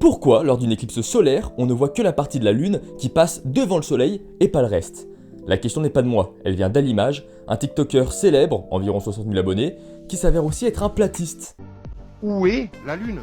Pourquoi, lors d'une éclipse solaire, on ne voit que la partie de la Lune qui passe devant le Soleil et pas le reste? La question n'est pas de moi, elle vient d'Alimage, un TikToker célèbre, environ 60 000 abonnés, qui s'avère aussi être un platiste. Où est la Lune?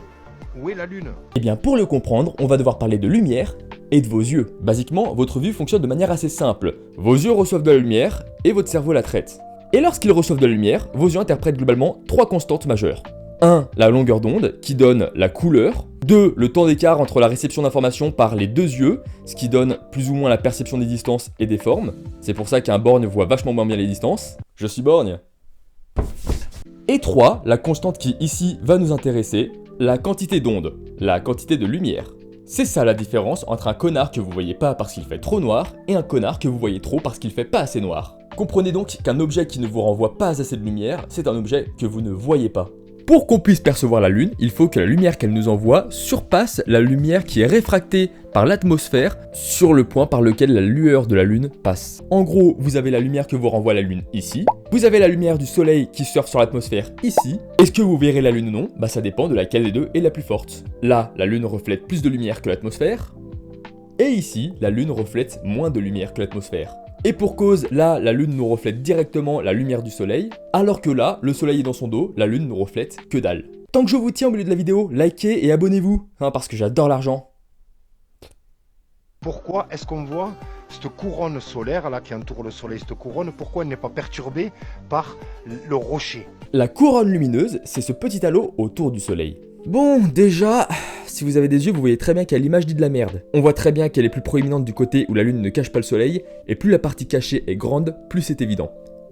Où est la Lune? Eh bien pour le comprendre, on va devoir parler de lumière et de vos yeux. Basiquement, votre vue fonctionne de manière assez simple. Vos yeux reçoivent de la lumière et votre cerveau la traite. Et lorsqu'ils reçoivent de la lumière, vos yeux interprètent globalement 3 constantes majeures. 1. La longueur d'onde, qui donne la couleur. 2. Le temps d'écart entre la réception d'informations par les deux yeux, ce qui donne plus ou moins la perception des distances et des formes. C'est pour ça qu'un borgne voit vachement moins bien les distances. Je suis borgne. Et 3. La constante qui ici va nous intéresser, la quantité d'onde, la quantité de lumière. C'est ça la différence entre un connard que vous voyez pas parce qu'il fait trop noir et un connard que vous voyez trop parce qu'il fait pas assez noir. Comprenez donc qu'un objet qui ne vous renvoie pas assez de lumière, c'est un objet que vous ne voyez pas. Pour qu'on puisse percevoir la Lune, il faut que la lumière qu'elle nous envoie surpasse la lumière qui est réfractée par l'atmosphère sur le point par lequel la lueur de la Lune passe. En gros, vous avez la lumière que vous renvoie la Lune ici, vous avez la lumière du Soleil qui surfe sur l'atmosphère ici. Est-ce que vous verrez la Lune ou non? Bah ça dépend de laquelle des deux est la plus forte. Là, la Lune reflète plus de lumière que l'atmosphère, et ici, la Lune reflète moins de lumière que l'atmosphère. Et pour cause, là, la Lune nous reflète directement la lumière du Soleil, alors que là, le Soleil est dans son dos, la Lune nous reflète que dalle. Tant que je vous tiens au milieu de la vidéo, likez et abonnez-vous, parce que j'adore l'argent. Pourquoi est-ce qu'on voit cette couronne solaire là qui entoure le Soleil, cette couronne, pourquoi elle n'est pas perturbée par le rocher? La couronne lumineuse, c'est ce petit halo autour du Soleil. Bon, déjà, si vous avez des yeux, vous voyez très bien qu'à l'image dit de la merde. On voit très bien qu'elle est plus proéminente du côté où la Lune ne cache pas le Soleil, et plus la partie cachée est grande, plus c'est évident.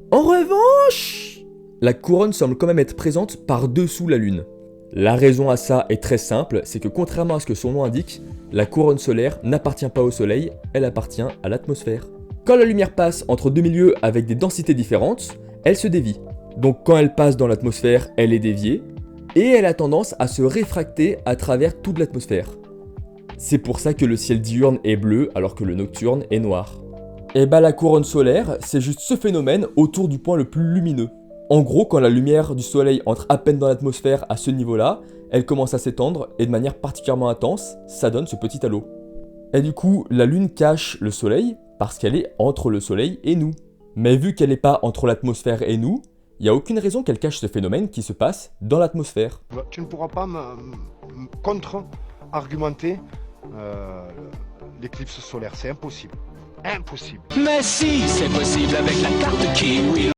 En revanche, la couronne semble quand même être présente par-dessous la Lune. La raison à ça est très simple, c'est que contrairement à ce que son nom indique, la couronne solaire n'appartient pas au Soleil, elle appartient à l'atmosphère. Quand la lumière passe entre deux milieux avec des densités différentes, elle se dévie. Donc quand elle passe dans l'atmosphère, elle est déviée, et elle a tendance à se réfracter à travers toute l'atmosphère. C'est pour ça que le ciel diurne est bleu alors que le nocturne est noir. Et bah la couronne solaire, c'est juste ce phénomène autour du point le plus lumineux. En gros, quand la lumière du soleil entre à peine dans l'atmosphère à ce niveau-là, elle commence à s'étendre et de manière particulièrement intense, ça donne ce petit halo. Et du coup, la Lune cache le soleil parce qu'elle est entre le soleil et nous. Mais vu qu'elle n'est pas entre l'atmosphère et nous, il n'y a aucune raison qu'elle cache ce phénomène qui se passe dans l'atmosphère. Tu ne pourras pas me contre-argumenter l'éclipse solaire, c'est impossible. Impossible. Mais si, c'est possible avec la carte Kiwi.